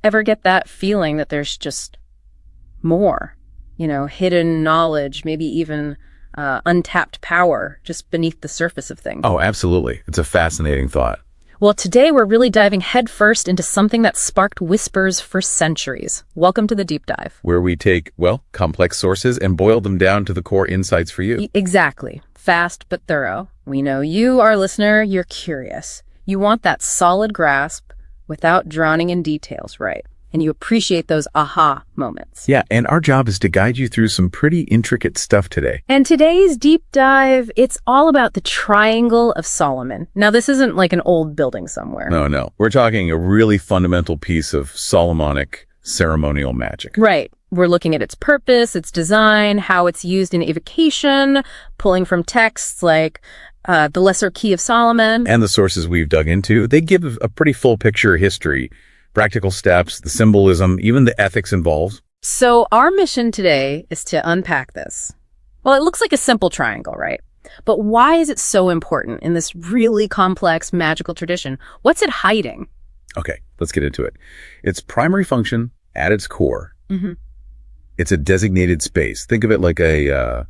Ever get that feeling that there's just more, hidden knowledge, maybe even untapped power just beneath the surface of things? Oh, absolutely. It's a fascinating thought. Well, today we're really diving headfirst into something that sparked whispers for centuries. Welcome to the deep dive. Where we take, complex sources and boil them down to the core insights for you. Exactly. Fast but thorough. We know you, our listener, you're curious. You want that solid grasp without drowning in details, right? And you appreciate those aha moments. Yeah, and our job is to guide you through some pretty intricate stuff today. And today's deep dive, it's all about the Triangle of Solomon. Now, this isn't like an old building somewhere. No. We're talking a really fundamental piece of Solomonic ceremonial magic. Right. We're looking at its purpose, its design, how it's used in evocation, pulling from texts like the Lesser Key of Solomon. And the sources we've dug into, they give a pretty full picture of history, practical steps, the symbolism, even the ethics involved. So our mission today is to unpack this. Well, it looks like a simple triangle, right? But why is it so important in this really complex magical tradition? What's it hiding? Okay, let's get into it. Its primary function at its core, it's a designated space. Think of it like a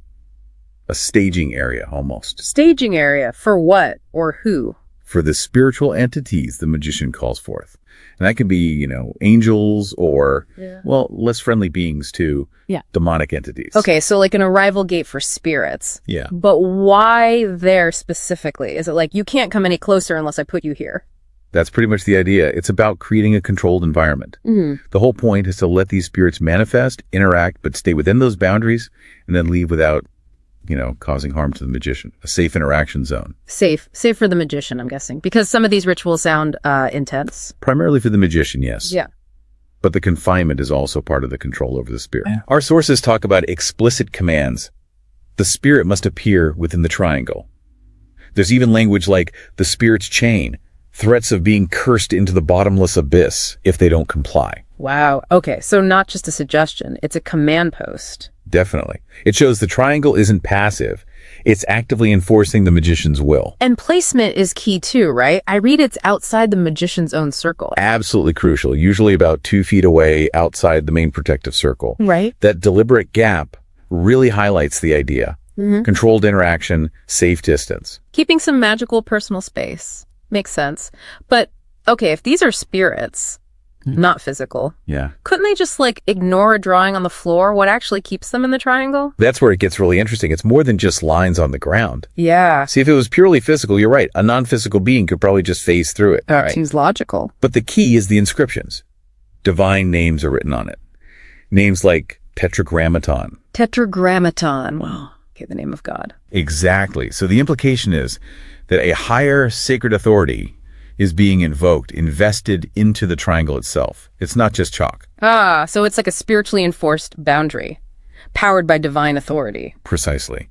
staging area almost. Staging area for what or who? For the spiritual entities the magician calls forth. And that can be, angels or, less friendly beings too. Yeah. Demonic entities. Okay, so like an arrival gate for spirits. Yeah. But why there specifically? Is it like, you can't come any closer unless I put you here? That's pretty much the idea. It's about creating a controlled environment. The whole point is to let these spirits manifest, interact, but stay within those boundaries and then leave without causing harm to the magician. A safe interaction zone. Safe for the magician, I'm guessing, because some of these rituals sound intense. Primarily for the magician, yes. Yeah. But the confinement is also part of the control over the spirit. Our sources talk about explicit commands. The spirit must appear within the triangle. There's even language like the spirit's chain, threats of being cursed into the bottomless abyss if they don't comply. Wow. Okay, so not just a suggestion, it's a command post. Definitely. It shows the triangle isn't passive. It's actively enforcing the magician's will. And placement is key too, right? I read it's outside the magician's own circle. Absolutely crucial. Usually about 2 feet away outside the main protective circle. Right. That deliberate gap really highlights the idea. Controlled interaction, safe distance. Keeping some magical personal space. Makes sense. But, okay, if these are spirits, not physical. Yeah. Couldn't they just ignore a drawing on the floor? What actually keeps them in the triangle? That's where it gets really interesting. It's more than just lines on the ground. Yeah. See, if it was purely physical, you're right. A non-physical being could probably just phase through it. All right. Seems logical. But the key is the inscriptions. Divine names are written on it. Names like Tetragrammaton. Tetragrammaton. Wow. Okay, the name of God. Exactly. So the implication is that a higher sacred authority is being invoked, invested into the triangle itself. It's not just chalk. Ah, so it's like a spiritually enforced boundary, powered by divine authority. Precisely.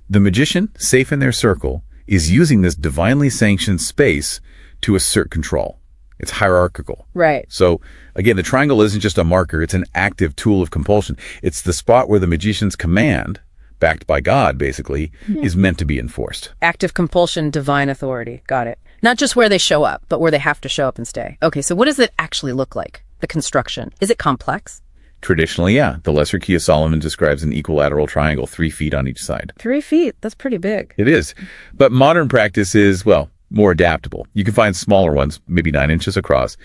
The magician, safe in their circle, is using this divinely sanctioned space to assert control. It's hierarchical. Right. So, again, the triangle isn't just a marker. It's an active tool of compulsion. It's the spot where the magician's command, backed by God, basically, is meant to be enforced. Active compulsion, divine authority. Got it. Not just where they show up, but where they have to show up and stay. Okay, so what does it actually look like, the construction? Is it complex? Traditionally, yeah. The Lesser Key of Solomon describes an equilateral triangle, 3 feet on each side. 3 feet? That's pretty big. It is. But modern practice is, more adaptable. You can find smaller ones, maybe 9 inches across.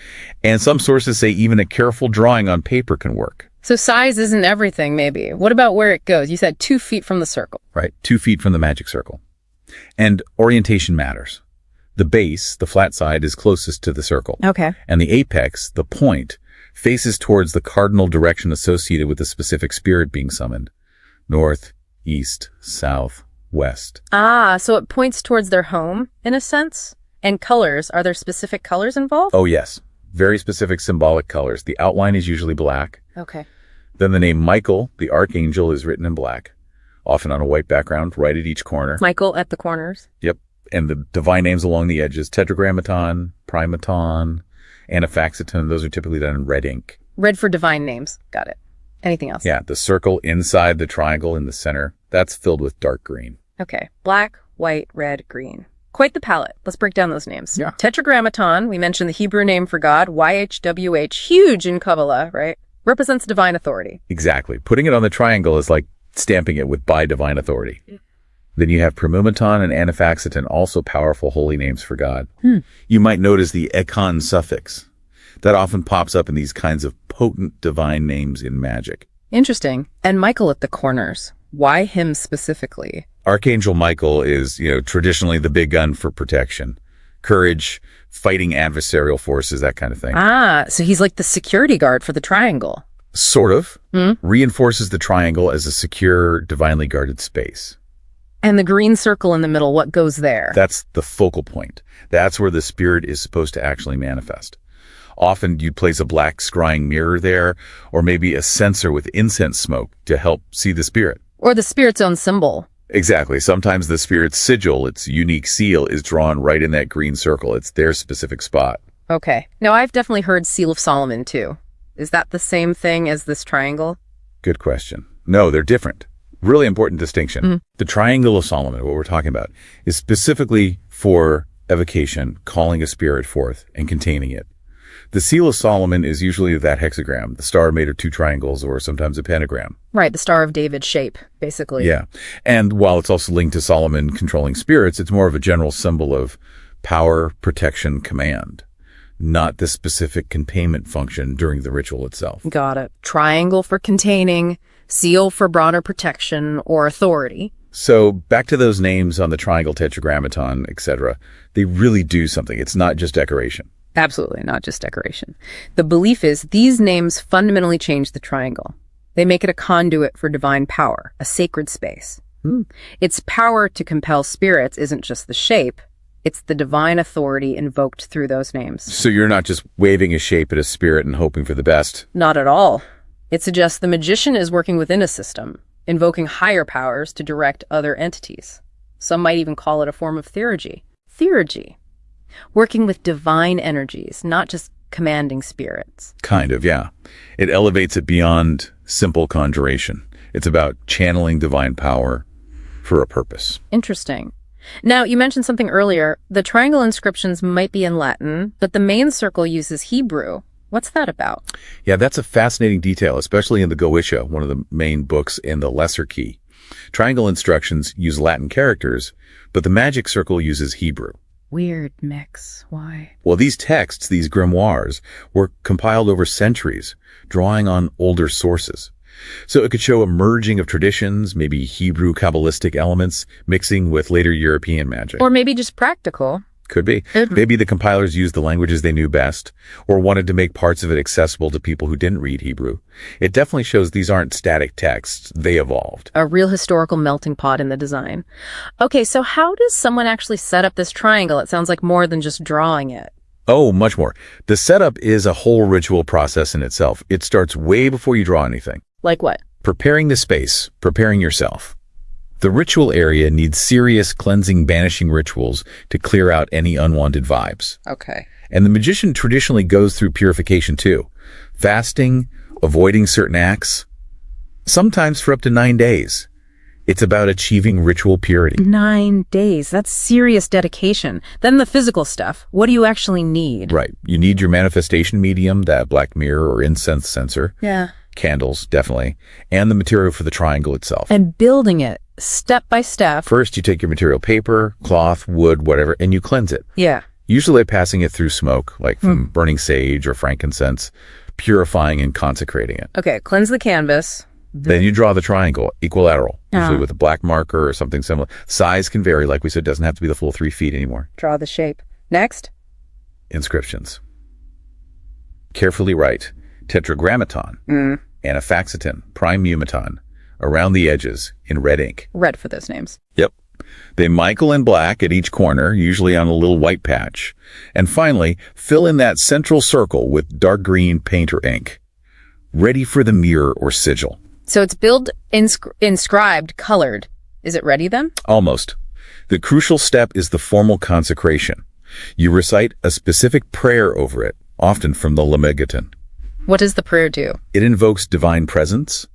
And some sources say even a careful drawing on paper can work. So size isn't everything, maybe. What about where it goes? You said 2 feet from the circle. Right, 2 feet from the magic circle. And orientation matters. The base, the flat side, is closest to the circle. Okay. And the apex, the point, faces towards the cardinal direction associated with the specific spirit being summoned. North, east, south, west. Ah, so it points towards their home, in a sense? And colors, are there specific colors involved? Oh, yes. Very specific symbolic colors. The outline is usually black. Okay. Then the name Michael, the archangel, is written in black, often on a white background, right at each corner. Michael at the corners. Yep. And the divine names along the edges, Tetragrammaton, Primaton, Anaphaxiton, those are typically done in red ink. Red for divine names. Got it. Anything else? Yeah, the circle inside the triangle in the center, that's filled with dark green. Okay. Black, white, red, green. Quite the palette. Let's break down those names. Yeah. Tetragrammaton, we mentioned the Hebrew name for God, YHWH, huge in Kabbalah, right? Represents divine authority. Exactly. Putting it on the triangle is like stamping it with by divine authority. Then you have Pramumaton and Anaphaxiton, also powerful holy names for God. You might notice the ekon suffix. That often pops up in these kinds of potent divine names in magic. Interesting. And Michael at the corners. Why him specifically? Archangel Michael is, traditionally the big gun for protection, courage, fighting adversarial forces, that kind of thing. Ah, so he's like the security guard for the triangle. Sort of. Reinforces the triangle as a secure, divinely guarded space. And the green circle in the middle, what goes there? That's the focal point. That's where the spirit is supposed to actually manifest. Often you'd place a black scrying mirror there, or maybe a censer with incense smoke to help see the spirit. Or the spirit's own symbol. Exactly. Sometimes the spirit's sigil, its unique seal, is drawn right in that green circle. It's their specific spot. Okay. Now, I've definitely heard Seal of Solomon, too. Is that the same thing as this triangle? Good question. No, they're different. Really important distinction. The Triangle of Solomon, what we're talking about, is specifically for evocation, calling a spirit forth and containing it. The Seal of Solomon is usually that hexagram, the star made of two triangles or sometimes a pentagram. Right, the Star of David shape, basically. Yeah. And while it's also linked to Solomon controlling spirits, it's more of a general symbol of power, protection, command, not the specific containment function during the ritual itself. Got it. Triangle for containing, seal for broader protection or authority. So back to those names on the triangle, tetragrammaton, etc. They really do something. It's not just decoration. Absolutely, not just decoration. The belief is these names fundamentally change the triangle. They make it a conduit for divine power, a sacred space. Its power to compel spirits isn't just the shape, it's the divine authority invoked through those names. So you're not just waving a shape at a spirit and hoping for the best. Not at all. It suggests the magician is working within a system, invoking higher powers to direct other entities. Some might even call it a form of theurgy. Theurgy. Working with divine energies, not just commanding spirits. Kind of, yeah. It elevates it beyond simple conjuration. It's about channeling divine power for a purpose. Interesting. Now, you mentioned something earlier. The triangle inscriptions might be in Latin, but the main circle uses Hebrew. What's that about? Yeah, that's a fascinating detail, especially in the Goetia, one of the main books in the Lesser Key. Triangle instructions use Latin characters, but the magic circle uses Hebrew. Weird mix. Why? Well, these texts, these grimoires, were compiled over centuries, drawing on older sources. So it could show a merging of traditions, maybe Hebrew Kabbalistic elements, mixing with later European magic. Or maybe just practical. Could be. Maybe the compilers used the languages they knew best, or wanted to make parts of it accessible to people who didn't read Hebrew. It definitely shows these aren't static texts. They evolved. A real historical melting pot in the design. Okay, so how does someone actually set up this triangle? It sounds like more than just drawing it. Oh, much more. The setup is a whole ritual process in itself. It starts way before you draw anything. Like what? Preparing the space, preparing yourself. The ritual area needs serious cleansing, banishing rituals to clear out any unwanted vibes. Okay. And the magician traditionally goes through purification too. Fasting, avoiding certain acts, sometimes for up to 9 days. It's about achieving ritual purity. 9 days. That's serious dedication. Then the physical stuff. What do you actually need? Right. You need your manifestation medium, that black mirror or incense censer. Yeah. Candles, definitely. And the material for the triangle itself. And building it step by step. First, you take your material, paper, cloth, wood, whatever, and you cleanse it. Yeah. Usually passing it through smoke, like from burning sage or frankincense, purifying and consecrating it. Okay, cleanse the canvas. Then you draw the triangle, equilateral, usually with a black marker or something similar. Size can vary, like we said, doesn't have to be the full 3 feet anymore. Draw the shape. Next. Inscriptions. Carefully write tetragrammaton, Anaphaxiton, Pramumaton, around the edges in red ink. Red for those names. Yep. Then Michael in black at each corner, usually on a little white patch. And finally, fill in that central circle with dark green paint or ink. Ready for the mirror or sigil. So it's billed, inscribed, colored. Is it ready then? Almost. The crucial step is the formal consecration. You recite a specific prayer over it, often from the Lemegeton. What does the prayer do? It invokes divine presence,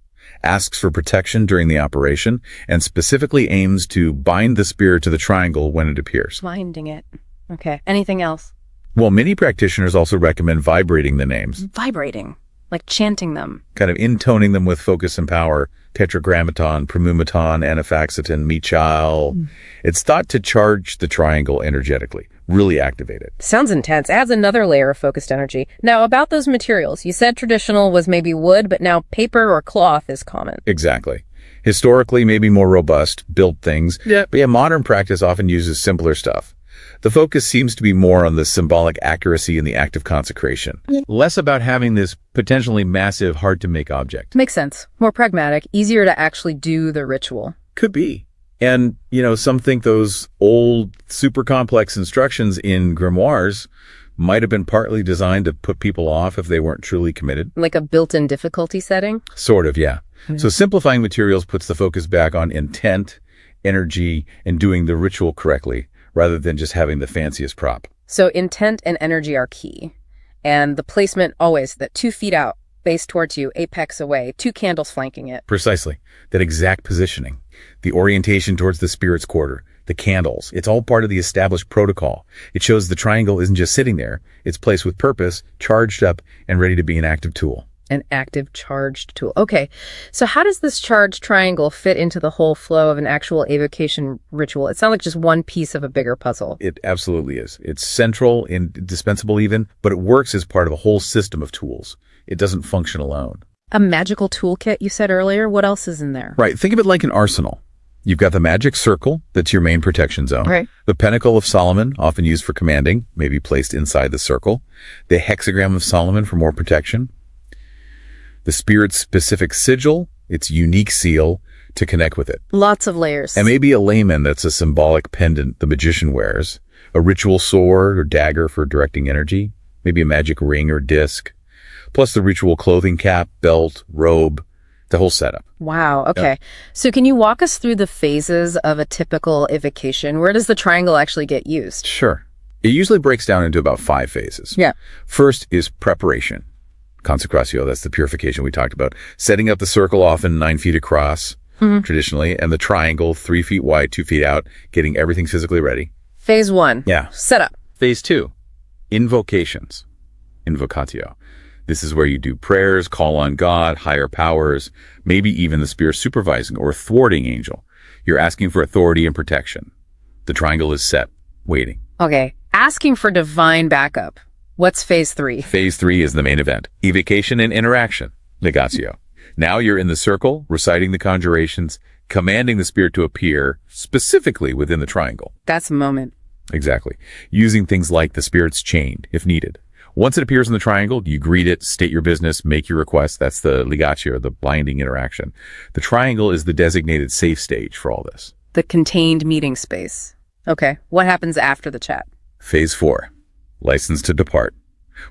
asks for protection during the operation, and specifically aims to bind the spirit to the triangle when it appears. Binding it. Okay. Anything else? Well, many practitioners also recommend vibrating the names, Vibrating. Like chanting them. kind of intoning them with focus and power. Tetragrammaton, Pramumaton, Anafaxiton, Michal. It's thought to charge the triangle energetically, really activate it. Sounds intense. Adds another layer of focused energy. Now, about those materials. You said traditional was maybe wood, but now paper or cloth is common. Exactly. Historically, maybe more robust, built things. Yeah. But modern practice often uses simpler stuff. The focus seems to be more on the symbolic accuracy in the act of consecration. Less about having this potentially massive, hard-to-make object. Makes sense. More pragmatic. Easier to actually do the ritual. Could be. And, some think those old, super complex instructions in grimoires might have been partly designed to put people off if they weren't truly committed. Like a built-in difficulty setting? Sort of, yeah. So simplifying materials puts the focus back on intent, energy, and doing the ritual correctly, rather than just having the fanciest prop. So intent and energy are key. And the placement always that 2 feet out, face towards you, apex away, 2 candles flanking it. Precisely. That exact positioning. The orientation towards the spirit's quarter. The candles. It's all part of the established protocol. It shows the triangle isn't just sitting there. It's placed with purpose, charged up, and ready to be an active tool. An active charged tool. Okay, so how does this charged triangle fit into the whole flow of an actual evocation ritual? It sounds like just one piece of a bigger puzzle. It absolutely is. It's central, indispensable even, but it works as part of a whole system of tools. It doesn't function alone. A magical toolkit, you said earlier. What else is in there? Right. Think of it like an arsenal. You've got the magic circle, that's your main protection zone. Right. The pentacle of Solomon, often used for commanding, maybe placed inside the circle. The hexagram of Solomon for more protection. The spirit's specific sigil, its unique seal, to connect with it. Lots of layers. And maybe a layman that's a symbolic pendant the magician wears. A ritual sword or dagger for directing energy. Maybe a magic ring or disc. Plus the ritual clothing cap, belt, robe, the whole setup. Wow, okay. So can you walk us through the phases of a typical evocation? Where does the triangle actually get used? Sure. It usually breaks down into about 5 phases. Yeah. First is preparation. Consecratio, that's the purification we talked about. Setting up the circle, often 9 feet across, traditionally, and the triangle, 3 feet wide, 2 feet out, getting everything physically ready. Phase 1. Yeah. Setup. Phase 2, invocations. Invocatio. This is where you do prayers, call on God, higher powers, maybe even the spirit supervising or thwarting angel. You're asking for authority and protection. The triangle is set, waiting. Okay. Asking for divine backup. What's phase 3? Phase 3 is the main event. Evocation and interaction. Negatio. Now you're in the circle, reciting the conjurations, commanding the spirit to appear specifically within the triangle. That's a moment. Exactly. Using things like the spirit's chain, if needed. Once it appears in the triangle, you greet it, state your business, make your request. That's the ligatio, the binding interaction. The triangle is the designated safe stage for all this. The contained meeting space. Okay. What happens after the chat? Phase 4. License to depart.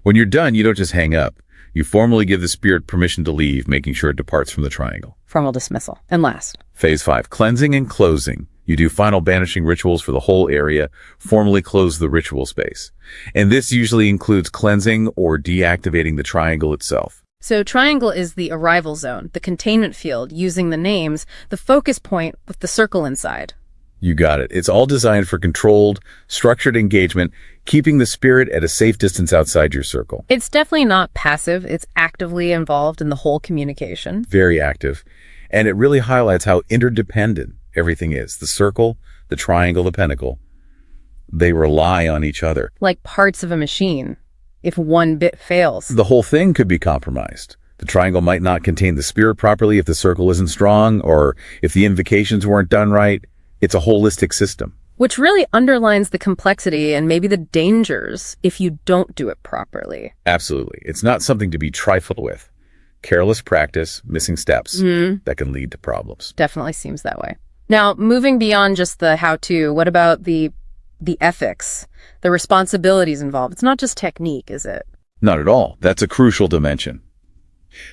When you're done, you don't just hang up. You formally give the spirit permission to leave, making sure it departs from the triangle. Formal dismissal. And last. Phase 5. Cleansing and closing. You do final banishing rituals for the whole area, formally close the ritual space. And this usually includes cleansing or deactivating the triangle itself. So triangle is the arrival zone, the containment field, using the names, the focus point with the circle inside. You got it. It's all designed for controlled, structured engagement, keeping the spirit at a safe distance outside your circle. It's definitely not passive. It's actively involved in the whole communication. Very active. And it really highlights how interdependent everything is. The circle, the triangle, the pentacle. They rely on each other. Like parts of a machine. If one bit fails. The whole thing could be compromised. The triangle might not contain the spirit properly if the circle isn't strong, or if the invocations weren't done right. It's a holistic system. Which really underlines the complexity and maybe the dangers if you don't do it properly. Absolutely. It's not something to be trifled with. Careless practice, missing steps, that can lead to problems. Definitely seems that way. Now, moving beyond just the how-to, what about the ethics, the responsibilities involved? It's not just technique, is it? Not at all. That's a crucial dimension.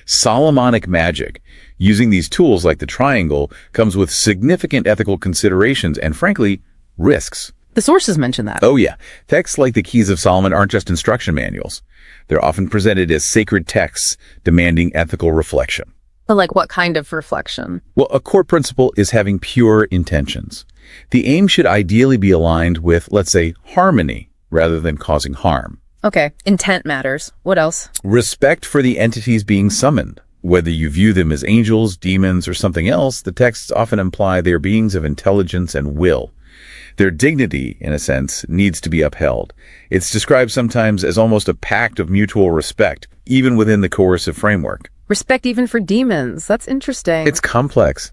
Solomonic magic, using these tools like the triangle, comes with significant ethical considerations and, frankly, risks. The sources mention that. Oh yeah. Texts like the Keys of Solomon aren't just instruction manuals. They're often presented as sacred texts demanding ethical reflection. But like what kind of reflection? Well, a core principle is having pure intentions. The aim should ideally be aligned with, let's say, harmony rather than causing harm. Okay, intent matters. What else? Respect for the entities being summoned. Whether you view them as angels, demons, or something else, the texts often imply they are beings of intelligence and will. Their dignity, in a sense, needs to be upheld. It's described sometimes as almost a pact of mutual respect, even within the coercive framework. Respect even for demons. That's interesting. It's complex.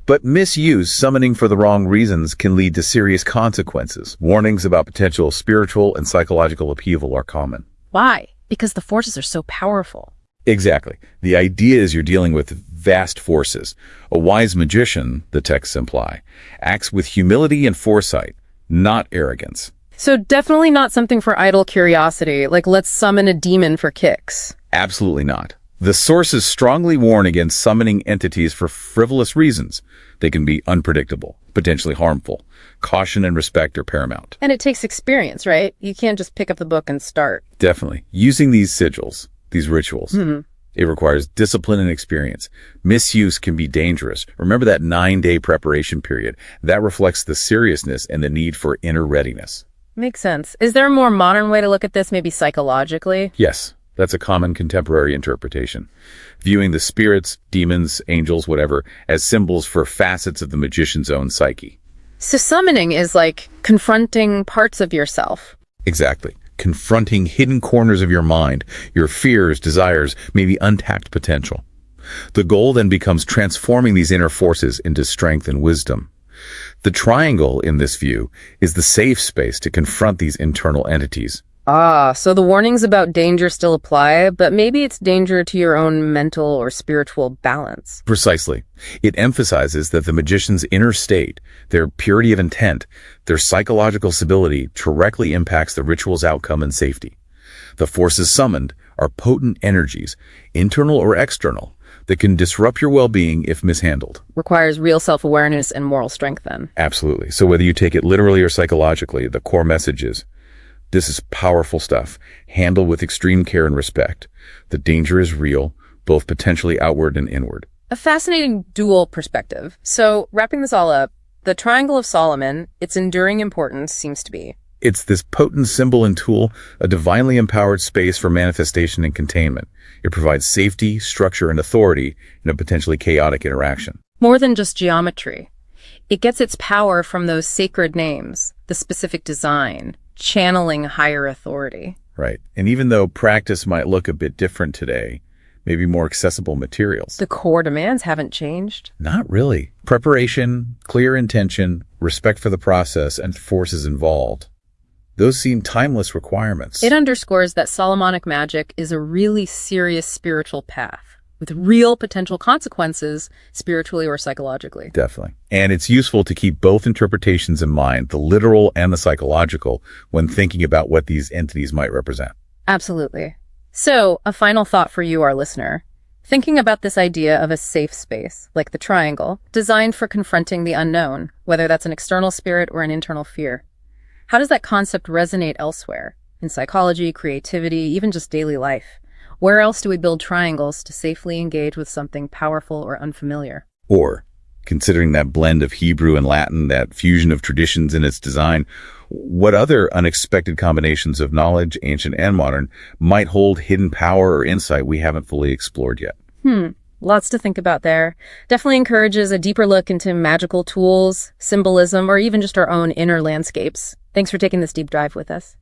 But misuse, summoning for the wrong reasons, can lead to serious consequences. Warnings about potential spiritual and psychological upheaval are common. Why? Because the forces are so powerful. Exactly. The idea is you're dealing with vast forces. A wise magician, the texts imply, acts with humility and foresight, not arrogance. So definitely not something for idle curiosity, like let's summon a demon for kicks. Absolutely not. The sources strongly warn against summoning entities for frivolous reasons. They can be unpredictable, potentially harmful. Caution and respect are paramount. And it takes experience, right? You can't just pick up the book and start. Definitely. Using these sigils, these rituals, it requires discipline and experience. Misuse can be dangerous. Remember that 9-day preparation period. That reflects the seriousness and the need for inner readiness. Makes sense. Is there a more modern way to look at this, maybe psychologically? Yes. That's a common contemporary interpretation, viewing the spirits, demons, angels, whatever, as symbols for facets of the magician's own psyche. So summoning is like confronting parts of yourself. Exactly. Confronting hidden corners of your mind, your fears, desires, maybe untapped potential. The goal then becomes transforming these inner forces into strength and wisdom. The triangle, in this view, is the safe space to confront these internal entities. Ah, so the warnings about danger still apply, but maybe it's danger to your own mental or spiritual balance. Precisely. It emphasizes that the magician's inner state, their purity of intent, their psychological stability directly impacts the ritual's outcome and safety. The forces summoned are potent energies, internal or external, that can disrupt your well-being if mishandled. Requires real self-awareness and moral strength then. Absolutely. So whether you take it literally or psychologically, the core message is, this is powerful stuff. Handle with extreme care and respect. The danger is real, both potentially outward and inward. A fascinating dual perspective. So, wrapping this all up, the Triangle of Solomon, its enduring importance seems to be. It's this potent symbol and tool, a divinely empowered space for manifestation and containment. It provides safety, structure, and authority in a potentially chaotic interaction. More than just geometry. It gets its power from those sacred names, the specific design, channeling higher authority. Right. And even though practice might look a bit different today, maybe more accessible materials. The core demands haven't changed. Not really. Preparation, clear intention, respect for the process, and forces involved. Those seem timeless requirements. It underscores that Solomonic magic is a really serious spiritual path, with real potential consequences, spiritually or psychologically. Definitely. And it's useful to keep both interpretations in mind, the literal and the psychological, when thinking about what these entities might represent. Absolutely. So, a final thought for you, our listener. Thinking about this idea of a safe space, like the triangle, designed for confronting the unknown, whether that's an external spirit or an internal fear. How does that concept resonate elsewhere? In psychology, creativity, even just daily life? Where else do we build triangles to safely engage with something powerful or unfamiliar? Or, considering that blend of Hebrew and Latin, that fusion of traditions in its design, what other unexpected combinations of knowledge, ancient and modern, might hold hidden power or insight we haven't fully explored yet? Lots to think about there. Definitely encourages a deeper look into magical tools, symbolism, or even just our own inner landscapes. Thanks for taking this deep dive with us.